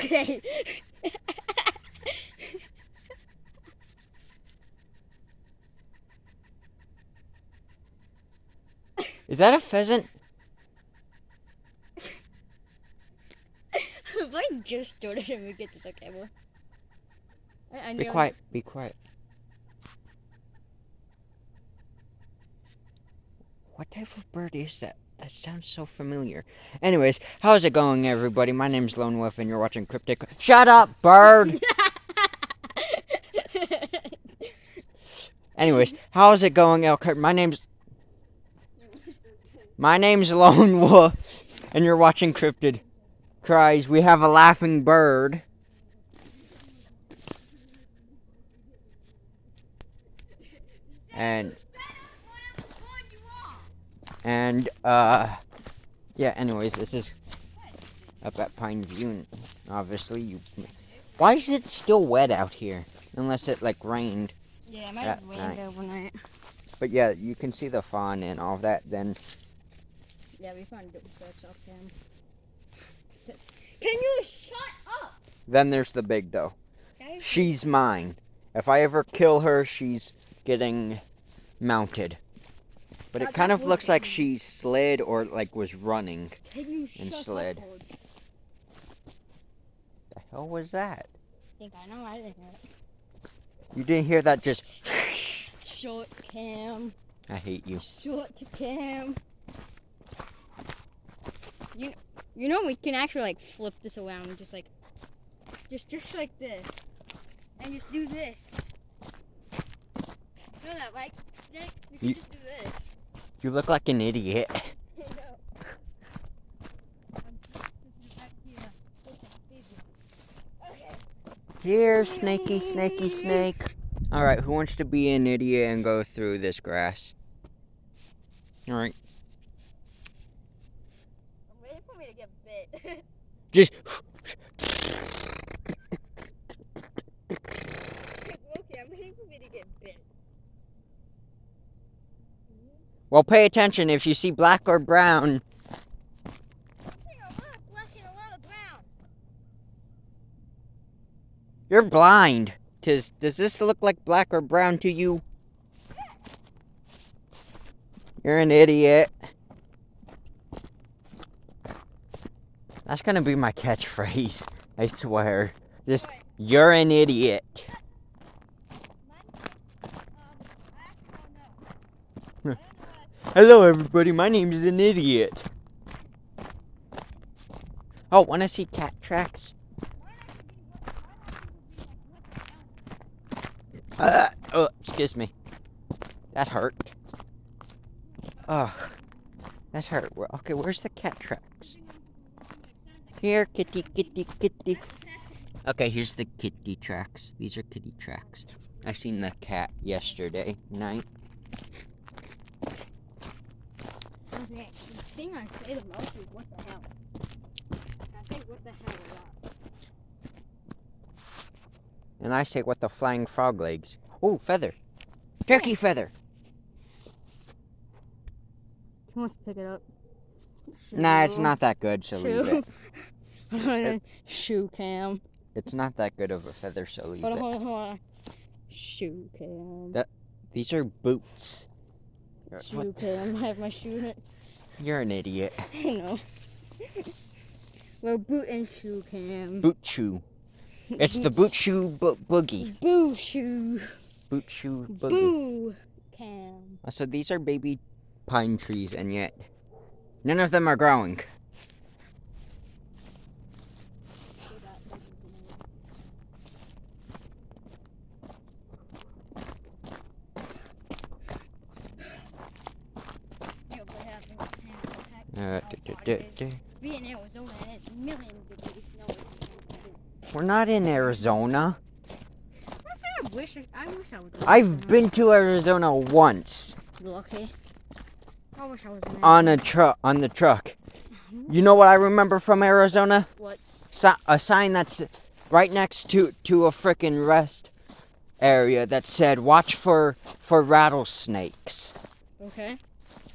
Okay. Is that a pheasant? If I just started and we get this, okay, well. I Be know. quiet. Be quiet. What type of bird is that? That sounds so familiar. Anyways, how's it going, everybody? My name's Lone Wolf, and you're watching Cryptic. Shut up, bird! Anyways, how's it going, Elkhart? My name's Lone Wolf, and you're watching Cryptid Cries. We have a laughing bird. Yeah, anyways, this is up at Pine View, and obviously why is it still wet out here? Unless it, rained. Yeah, it might have rained overnight. But yeah, you can see the fawn and all that, then. Yeah, we found it with off cam. Can you shut up? Then there's the big doe. She's mine. If I ever kill her, she's getting mounted. But it kind of looks like she slid or was running and slid. The hell was that? I think I know. I didn't hear it. You didn't hear that? Just short cam. I hate you. Short to cam. You know we can actually flip this around, just like this, and just do this. You know that, right? We can just do this. You look like an idiot. Here, snakey, snakey, snake. Alright, who wants to be an idiot and go through this grass? Alright. I'm waiting for me to get bit. Just. Okay, I'm waiting for me to get bit. Well, pay attention. If you see black or brown. I'm seeing a lot of black and a lot of brown. You're blind. Does this look like black or brown to you? Yeah. You're an idiot. That's gonna be my catchphrase. I swear. Just, what? You're an idiot. Hello, everybody. My name is an idiot. Oh, wanna see cat tracks? Oh, excuse me. That hurt. Oh, that hurt. Okay, where's the cat tracks? Here, kitty, kitty, kitty. Okay, here's the kitty tracks. These are kitty tracks. I seen the cat yesterday night. Okay, the thing I say the most is what the hell. I say what the hell a lot. And I say what the flying frog legs. Oh, feather. Turkey feather. He wants to pick it up. Nah, it's not that good, so leave it. Shoe cam. It's not that good of a feather, so leave it. Hold on. Shoe cam. These are boots. Shoe cam. I have my shoe in it. You're an idiot. I know. Well, boot and shoe cam. Boot shoe. It's the boot shoe boogie. Boo shoe. Boot shoe boogie. Boo cam. So these are baby pine trees, and yet none of them are growing. Be in Arizona and it's million degrees snow. We're not in Arizona. I wish I was. I've been to Arizona once. Lucky. I wish I was in on the truck. You know what I remember from Arizona? What? A sign that's right next to a frickin' rest area that said, "Watch for rattlesnakes." Okay.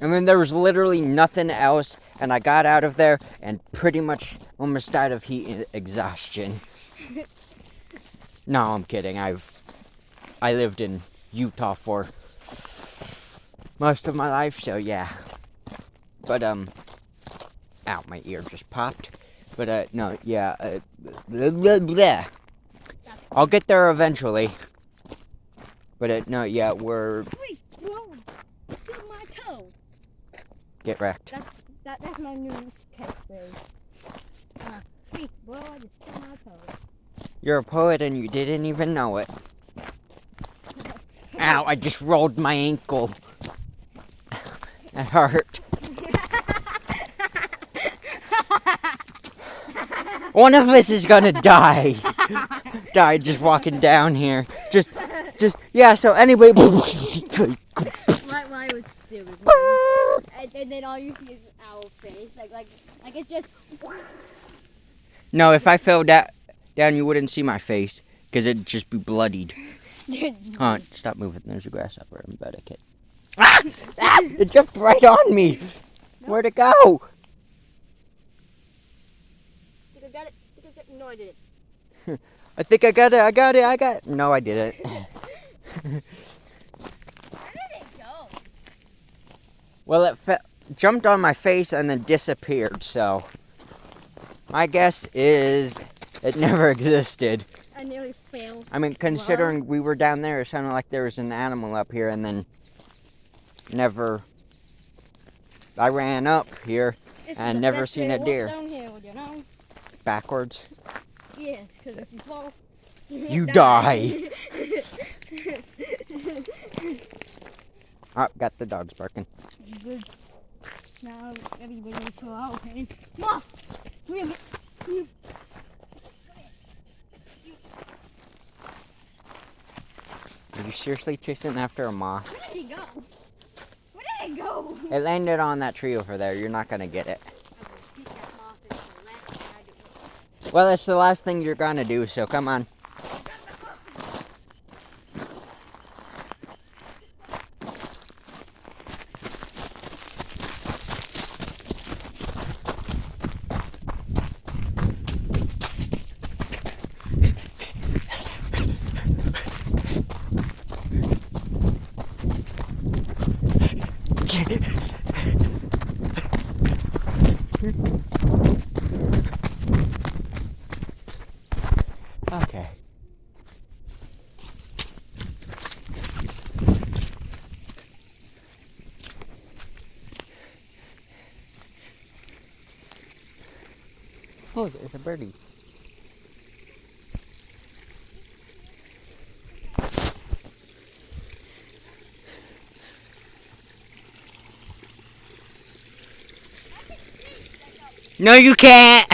And then there was literally nothing else and I got out of there and pretty much almost died of heat and exhaustion. No, I'm kidding. I lived in Utah for most of my life, so yeah. But ow, my ear just popped. But no, yeah. Blah, blah, blah. I'll get there eventually. But no, yeah, we're. Wait, whoa! Look at my toe. Get wrecked. That's my new catchphrase. Wait, bro, I just killed my toe. You're a poet and you didn't even know it. Ow, I just rolled my ankle. That hurt. One of us is gonna die. Die just walking down here. Just, yeah, so anyway. Why was stupid? And then all you see is our face. Like it's just. No, if I fell down, you wouldn't see my face. Because it'd just be bloodied. Stop moving. There's a grasshopper. I'm about to kick. Ah! Ah! It jumped right on me. No. Where'd it go? Think I got it? No, I didn't. I think I got it. No, I didn't. Where did it go? Well, it jumped on my face and then disappeared, so my guess is it never existed. I nearly failed. I mean, considering we were down there, it sounded like there was an animal up here and then never. I ran up here and never seen a deer. Downhill, you know? Backwards. Yes, because if you fall, You die. Oh, got the dogs barking. Good. Now everybody will go out and moth. Come here. Are you seriously chasing after a moth? Where did he go? Where did it go? It landed on that tree over there. You're not gonna get it. Well, it's the last thing you're gonna do, so come on. Okay. Oh, there's a birdie. No, you can't.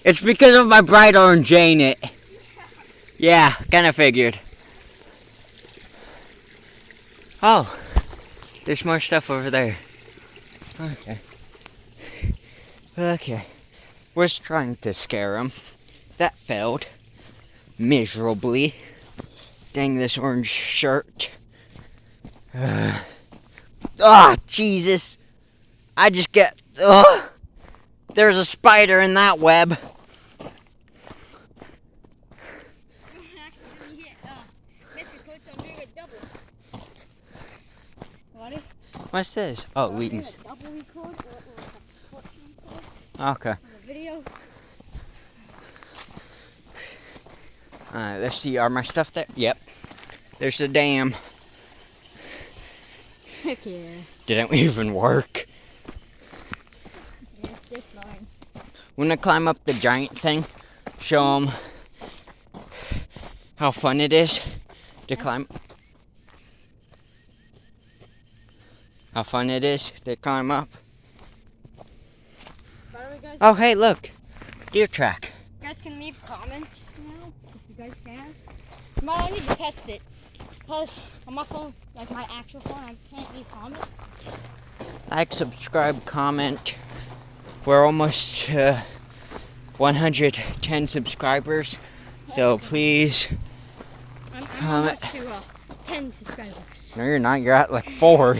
It's because of my bright orange, ain't it? Yeah, kind of figured. Oh, there's more stuff over there. Okay. Okay. Was trying to scare him. That failed. Miserably. Dang this orange shirt. Jesus. I just get... There's a spider in that web. Accidentally hit Mr. Coats on doing a double. Ready? What's this? Oh, leaves. Double record or record Okay. on the video. Let's see. Are my stuff there? Yep. There's the dam. Heck yeah. Didn't even work. Yeah, it's just fine. When I climb up the giant thing, show them how fun it is to climb. How fun it is to climb up. By the way, guys, Oh, hey, look. Deer track. you guys can leave comments now, if you guys can. But I need to test it. Because on my phone, like my actual phone, I can't leave comments. Like, subscribe, comment. We're almost 110 subscribers. So please. I'm Comment. almost to 10 subscribers. No, you're not. You're at like 4.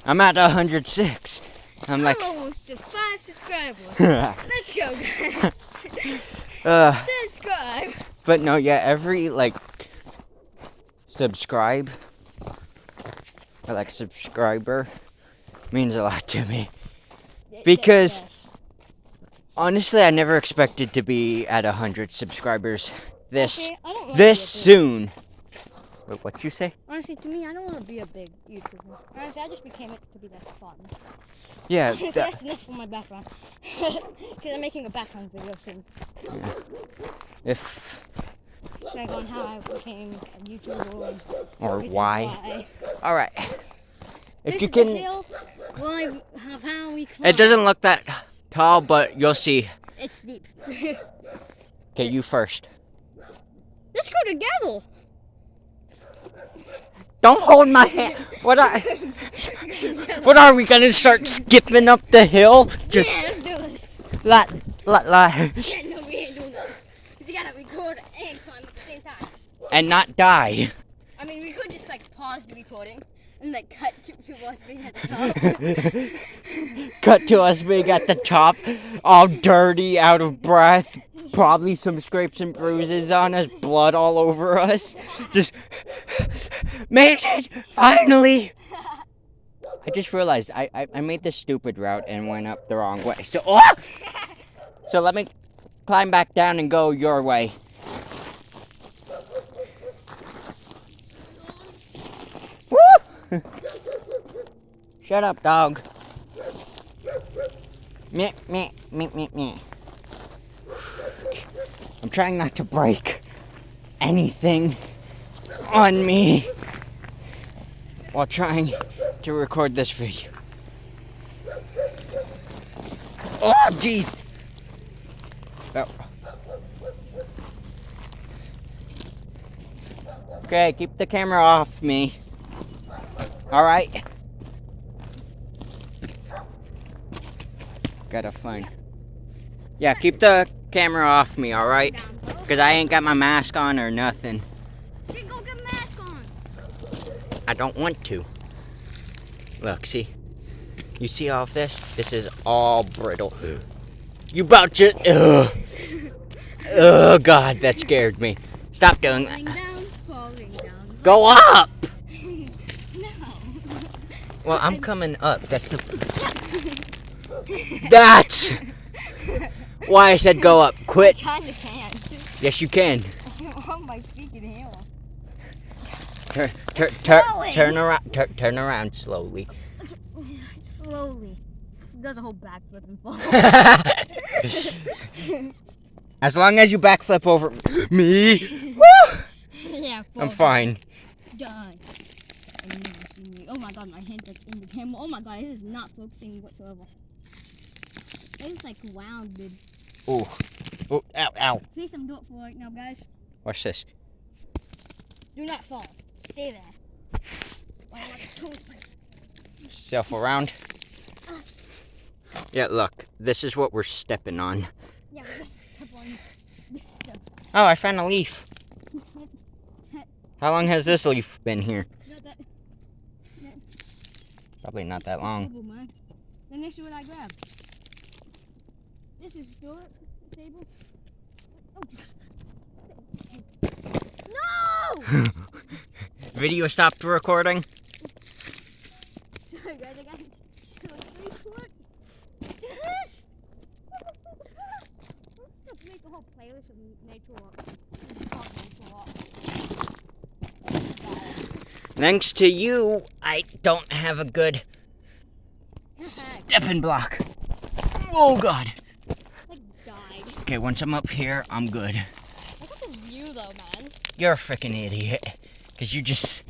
I'm at 106. I'm like, almost to 5 subscribers. Let's go, guys. Subscribe. But no, yeah, every like subscriber means a lot to me. Because honestly, I never expected to be at 100 subscribers this soon. Wait, what you say? Honestly, to me, I don't want to be a big YouTuber. Honestly, I just became it to be that fun. Yeah. Honestly, that's enough for my background. Because I'm making a background video soon. Yeah. If. Like on how I became a YouTuber. Or why. Alright. If This you is can. the hill where how we climb. It doesn't look that tall, but you'll see. It's steep. Okay, you first. Let's go together. Don't hold my hand. What are we gonna start skipping up the hill? Just Yeah, let's do this. la. Yeah, no, we ain't doing that. We gotta record and climb at the same time. And not die. I mean, we could just like pause the recording and like cut to us being at the top. Cut to us being at the top, all dirty, out of breath, probably some scrapes and bruises on us, blood all over us. Just made it, finally. I just realized I made this stupid route and went up the wrong way. So let me climb back down and go your way. Woo! Shut up, dog. Meh, meh, meh, meh, meh. I'm trying not to break anything on me while trying to record this video. Oh, jeez. Oh. Okay, keep the camera off me. Alright? Gotta find. Yeah, keep the camera off me, alright? Because I ain't got my mask on or nothing. Then go get a mask on. I don't want to. Look, see? You see all of this? This is all brittle. You about to... Ugh. Oh, God, that scared me. Stop doing that. Falling down. Go up! No. Well, I'm coming up. That's the... That's why I said go up. Quit. I kinda can. Yes, you can. On my freaking hill. Turn around slowly. Slowly. Does a whole backflip and fall. As long as you backflip over me, woo, Yeah, I'm fine. Done. And you never see me. Oh my god, my hand's like in the camera. Oh my god, it is not focusing whatsoever. It's like wounded. Ooh. Ooh, ow, ow. Please, I'm doing it for right now, guys. Watch this. Do not fall. Stay there. Self around. Yeah, look. This is what we're stepping on. Yeah, we're gonna step on this stuff. Oh, I found a leaf. How long has this leaf been here? Not that. Probably not that long. Then this is what I grabbed. This is store table. Oh. No! Video stopped recording. Sorry guys, I got 2 or 3 short. Yes! Let's make a whole playlist of nature walk. Thanks to you, I don't have a good stepping block. Oh, God. I died. Okay, once I'm up here, I'm good. Look at this view though, man. You're a freaking idiot. Because you just...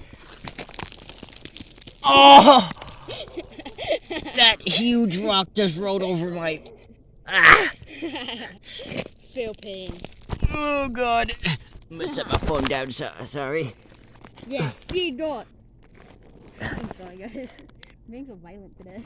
Oh! That huge rock just rolled over my... Ah! Feel pain. Oh, God. I'm going to set my phone down, sorry. Yeah, see, not. I'm sorry, guys. I'm being so violent today.